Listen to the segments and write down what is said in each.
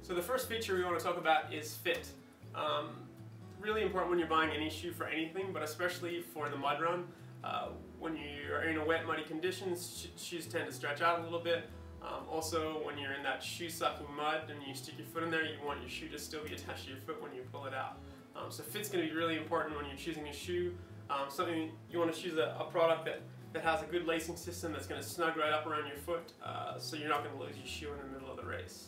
So the first feature we want to talk about is fit. Really important when you're buying any shoe for anything, but especially for the mud run. When you're in a wet, muddy conditions, shoes tend to stretch out a little bit. Also, when you're in that shoe-sucking mud and you stick your foot in there, you want your shoe to still be attached to your foot when you pull it out. So fit's going to be really important when you're choosing a shoe. Something you want to choose a product that has a good lacing system that's going to snug right up around your foot, so you're not going to lose your shoe in the middle of the race.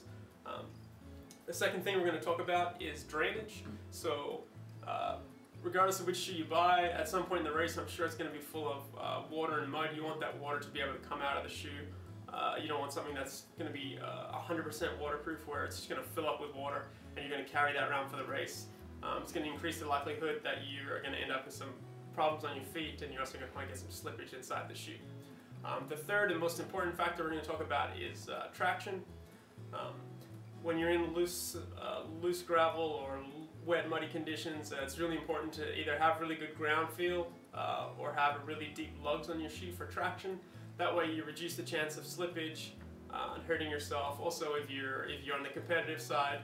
The second thing we're going to talk about is drainage. So regardless of which shoe you buy, at some point in the race I'm sure it's going to be full of water and mud. You want that water to be able to come out of the shoe. You don't want something that's going to be 100% waterproof where it's just going to fill up with water and you're going to carry that around for the race. It's going to increase the likelihood that you are going to end up with some problems on your feet, and you're also going to get some slippage inside the shoe. The third and most important factor we're going to talk about is traction. When you're in loose gravel or wet, muddy conditions, it's really important to either have really good ground feel or have really deep lugs on your shoe for traction. That way you reduce the chance of slippage and hurting yourself. Also, if you're on the competitive side,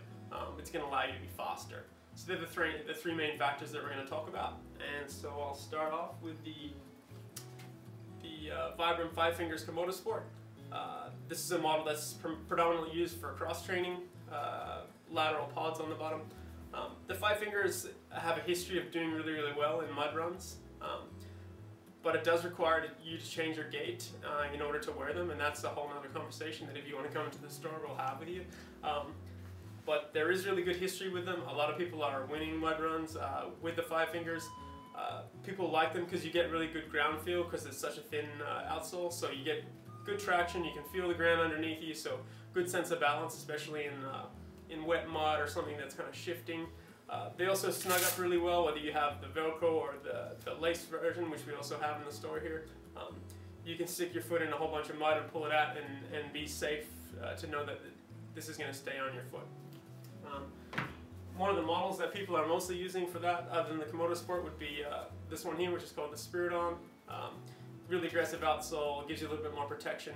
it's going to allow you to be faster. So they're the three main factors that we're going to talk about. And so I'll start off with the Vibram FiveFingers Komodo Sport. This is a model that's predominantly used for cross training, lateral pods on the bottom. The FiveFingers have a history of doing really, really well in mud runs, but it does require you to change your gait in order to wear them, and that's a whole other conversation that if you want to come into the store we'll have with you. But there is really good history with them. A lot of people are winning mud runs with the FiveFingers. People like them because you get really good ground feel because it's such a thin outsole, so you get good traction, you can feel the ground underneath you, so good sense of balance, especially in wet mud or something that's kind of shifting. They also snug up really well, whether you have the Velcro or the lace version, which we also have in the store here. You can stick your foot in a whole bunch of mud and pull it out and be safe to know that this is going to stay on your foot. One of the models that people are mostly using for that, other than the Komodo Sport, would be this one here, which is called the Spiridon. Really aggressive outsole, gives you a little bit more protection.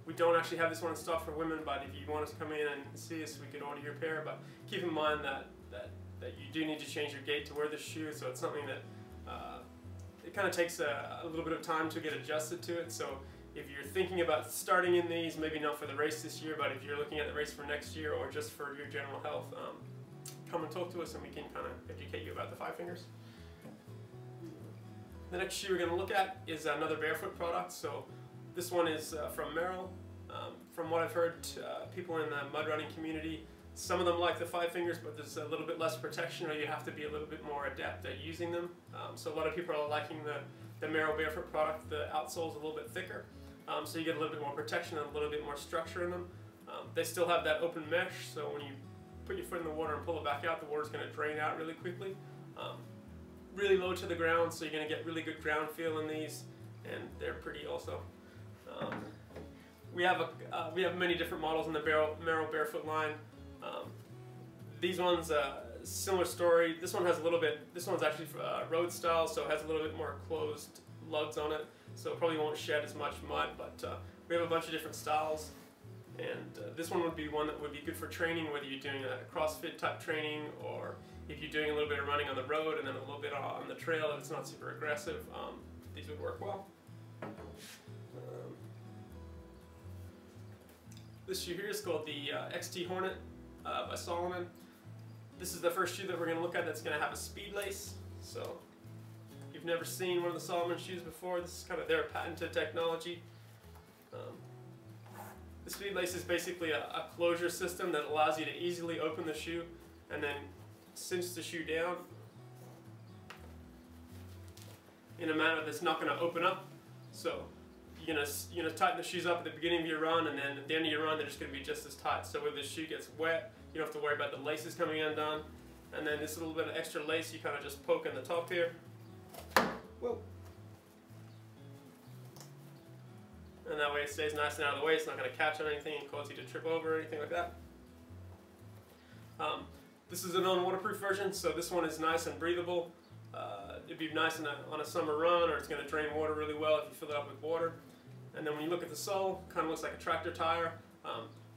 We don't actually have this one in stock for women, but if you want us to come in and see us, we could order your pair. But keep in mind that you do need to change your gait to wear this shoe, so it's something that it kind of takes a little bit of time to get adjusted to it. So if you're thinking about starting in these, maybe not for the race this year, but if you're looking at the race for next year or just for your general health, come and talk to us and we can kind of educate you about the FiveFingers. The next shoe we're going to look at is another Barefoot product. So this one is from Amero. From what I've heard, people in the mud running community, some of them like the FiveFingers, but there's a little bit less protection, or you have to be a little bit more adept at using them. So a lot of people are liking the Amero Barefoot product. The outsole is a little bit thicker, so you get a little bit more protection and a little bit more structure in them. They still have that open mesh, so when you put your foot in the water and pull it back out, the water's going to drain out really quickly. Really low to the ground, so you're going to get really good ground feel in these, and they're pretty also. We have many different models in the Amero Barefoot line. These ones, similar story. This one has a little bit. This one's actually road style, so it has a little bit more closed lugs on it, so it probably won't shed as much mud. But we have a bunch of different styles, and this one would be one that would be good for training, whether you're doing a CrossFit type training or if you're doing a little bit of running on the road and then a little bit on the trail. If it's not super aggressive, these would work well. This shoe here is called the XT Hornet by Salomon. This is the first shoe that we're going to look at that's going to have a speed lace. So if you've never seen one of the Salomon shoes before, this is kind of their patented technology. The speed lace is basically a closure system that allows you to easily open the shoe and then cinch the shoe down in a manner that's not going to open up. So you're gonna tighten the shoes up at the beginning of your run, and then at the end of your run they're just going to be just as tight. So when the shoe gets wet, you don't have to worry about the laces coming undone. And then this little bit of extra lace you kind of just poke in the top here. Whoa. And that way it stays nice and out of the way. It's not going to catch on anything and cause you to trip over or anything like that. This is a non-waterproof version, so this one is nice and breathable. It'd be nice on a summer run, or it's going to drain water really well if you fill it up with water. And then when you look at the sole, it kind of looks like a tractor tire.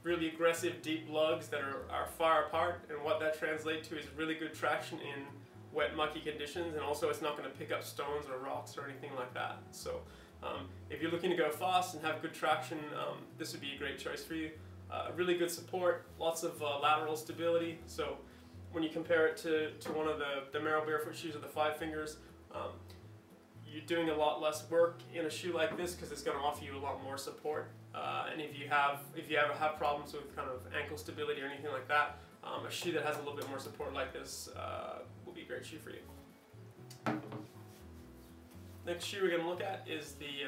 really aggressive deep lugs that are far apart, and what that translates to is really good traction in wet mucky conditions, and also it's not going to pick up stones or rocks or anything like that. So if you're looking to go fast and have good traction, this would be a great choice for you. Really good support, lots of lateral stability, so when you compare it to one of the Amero Barefoot shoes or the FiveFingers, you're doing a lot less work in a shoe like this because it's going to offer you a lot more support. And if you ever have problems with kind of ankle stability or anything like that, a shoe that has a little bit more support like this will be a great shoe for you. Next shoe we're going to look at is the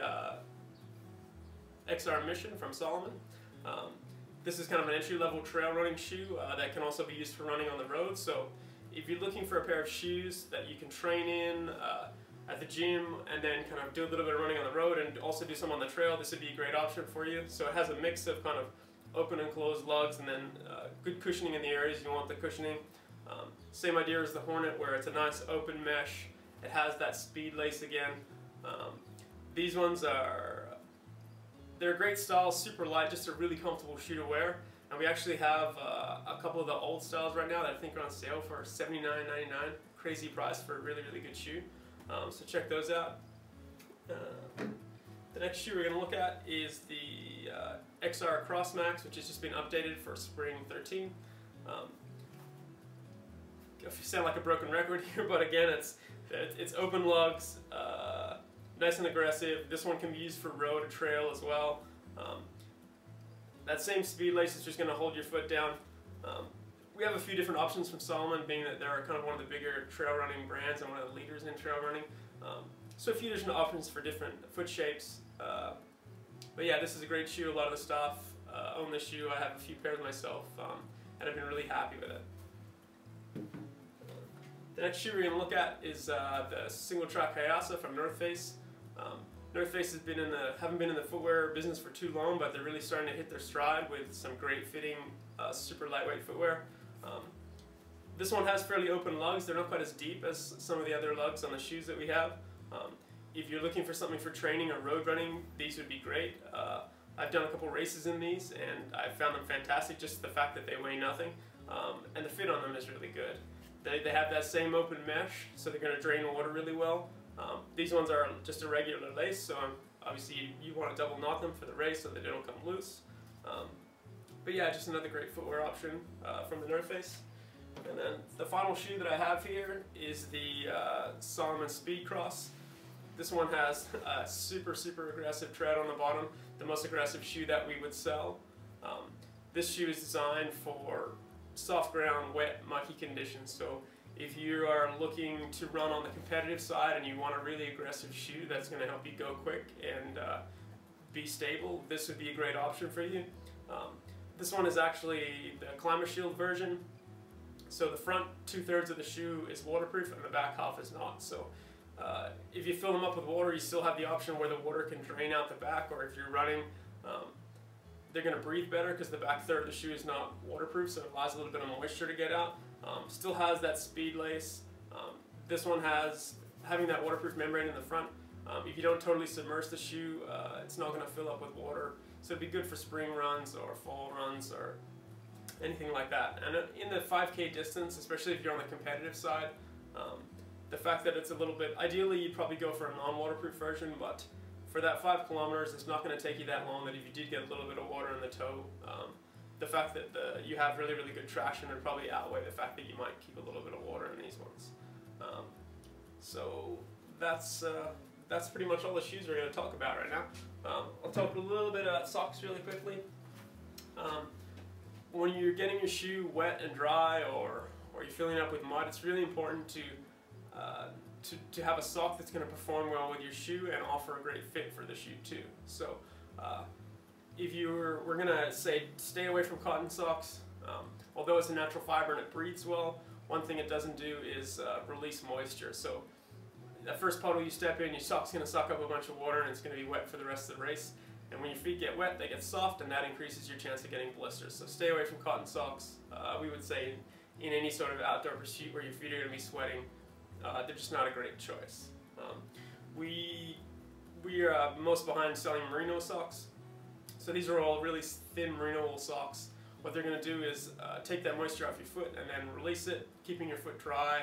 XR Mission from Salomon. This is kind of an entry-level trail running shoe that can also be used for running on the road. So if you're looking for a pair of shoes that you can train in at the gym and then kind of do a little bit of running on the road and also do some on the trail, this would be a great option for you. So it has a mix of kind of open and closed lugs, and then good cushioning in the areas you want the cushioning. Same idea as the Hornet, where it's a nice open mesh. It has that speed lace again. These ones they're a great style, super light, just a really comfortable shoe to wear. And we actually have a couple of the old styles right now that I think are on sale for $79.99. Crazy price for a really, really good shoe. So check those out. The next shoe we're going to look at is the XR Crossmax, which has just been updated for spring 13. If you sound like a broken record here, but again, it's open lugs, nice and aggressive. This one can be used for road or trail as well. That same speed lace is just going to hold your foot down. We have a few different options from Salomon, being that they're kind of one of the bigger trail running brands and one of the leaders in trail running. So a few different options for different foot shapes. But yeah, this is a great shoe. A lot of the staff own this shoe. I have a few pairs myself, and I've been really happy with it. The next shoe we're going to look at is the Singletrack from North Face. North Face haven't been in the footwear business for too long, but they're really starting to hit their stride with some great fitting, super lightweight footwear. This one has fairly open lugs. They're not quite as deep as some of the other lugs on the shoes that we have. If you're looking for something for training or road running, these would be great. I've done a couple races in these, and I found them fantastic. Just the fact that they weigh nothing, and the fit on them is really good. They have that same open mesh, so they're going to drain water really well. These ones are just a regular lace, so obviously you want to double knot them for the race so that they don't come loose. But yeah, just another great footwear option from the North Face. And then the final shoe that I have here is the Salomon Speedcross. This one has a super aggressive tread on the bottom, the most aggressive shoe that we would sell. This shoe is designed for soft ground, wet, mucky conditions. So if you are looking to run on the competitive side and you want a really aggressive shoe that's going to help you go quick and be stable, this would be a great option for you. This one is actually the Climate Shield version. So the front 2/3 of the shoe is waterproof and the back half is not. So if you fill them up with water, you still have the option where the water can drain out the back, or if you're running, they're going to breathe better because the back third of the shoe is not waterproof, so it allows a little bit of moisture to get out. Still has that speed lace. This one having that waterproof membrane in the front. If you don't totally submerge the shoe, it's not going to fill up with water. So it'd be good for spring runs or fall runs or anything like that. And in the 5K distance, especially if you're on the competitive side, the fact that it's a little bit, ideally you'd probably go for a non-waterproof version, but for that 5 kilometers, it's not going to take you that long that if you did get a little bit of water in the toe, the fact that you have really good traction would probably outweigh the fact that you might keep a little bit of water in these ones. So that's pretty much all the shoes we're going to talk about right now. I'll talk a little bit about socks really quickly. When you're getting your shoe wet and dry, or you're filling it up with mud, it's really important to have a sock that's going to perform well with your shoe and offer a great fit for the shoe too. So we're going to say stay away from cotton socks. Although it's a natural fiber and it breathes well, one thing it doesn't do is release moisture. So that first puddle you step in, your sock's going to suck up a bunch of water and it's going to be wet for the rest of the race. And when your feet get wet, they get soft, and that increases your chance of getting blisters. So stay away from cotton socks. We would say in any sort of outdoor pursuit where your feet are going to be sweating, they're just not a great choice. We are most behind selling merino socks. So these are all really thin merino wool socks. What they're going to do is take that moisture off your foot and then release it, keeping your foot dry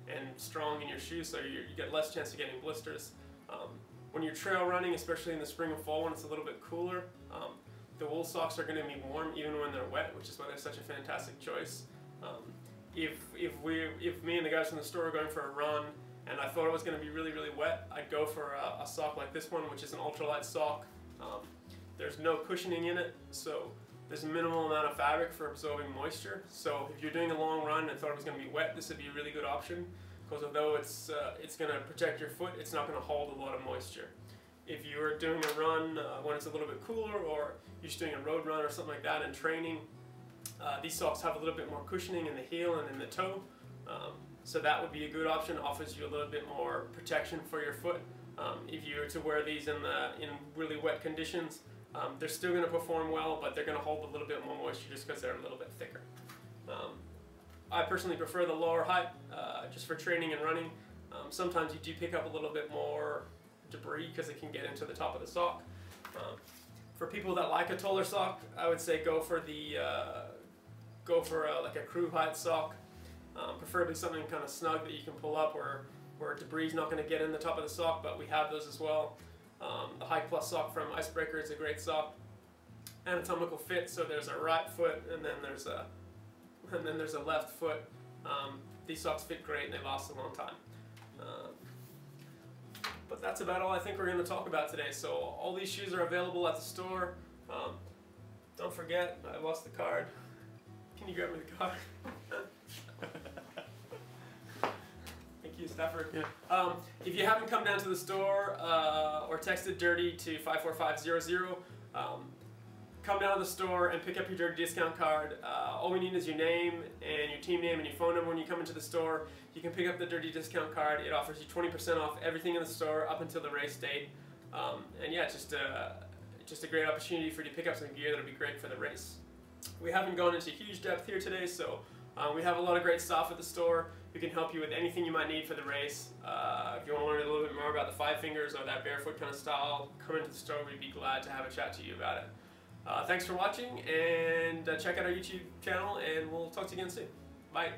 and strong in your shoes, so you get less chance of getting blisters. When you're trail running, especially in the spring and fall when it's a little bit cooler, the wool socks are going to be warm even when they're wet, which is why they're such a fantastic choice. If me and the guys from the store are going for a run and I thought it was going to be really, really wet, I'd go for a sock like this one, which is an ultralight sock. There's no cushioning in it, so there's a minimal amount of fabric for absorbing moisture. So if you're doing a long run and thought it was going to be wet, this would be a really good option, because although it's going to protect your foot, it's not going to hold a lot of moisture. If you're doing a run when it's a little bit cooler, or you're just doing a road run or something like that in training, these socks have a little bit more cushioning in the heel and in the toe. So that would be a good option. Offers you a little bit more protection for your foot. If you were to wear these in really wet conditions, they're still going to perform well, but they're going to hold a little bit more moisture just because they're a little bit thicker. I personally prefer the lower height just for training and running. Sometimes you do pick up a little bit more debris because it can get into the top of the sock. For people that like a taller sock, I would say go for like a crew height sock, preferably something kind of snug that you can pull up where debris is not going to get in the top of the sock, but we have those as well. The Hike Plus sock from Icebreaker is a great sock. Anatomical fit, so there's a right foot and then there's a left foot. These socks fit great and they last a long time. But that's about all I think we're going to talk about today. So all these shoes are available at the store. Don't forget, I lost the card. Can you grab me the card? Thank you, Stafford. Yeah. If you haven't come down to the store or texted Dirty to 54500, come down to the store and pick up your Dirty discount card. All we need is your name and your team name and your phone number when you come into the store. You can pick up the Dirty discount card. It offers you 20% off everything in the store up until the race date. And yeah, just a great opportunity for you to pick up some gear that'll be great for the race. We haven't gone into huge depth here today, so we have a lot of great stuff at the store. We can help you with anything you might need for the race. If you want to learn a little bit more about the Five Fingers or that barefoot kind of style, come into the store. We'd be glad to have a chat to you about it. Thanks for watching, and check out our YouTube channel, and we'll talk to you again soon. Bye.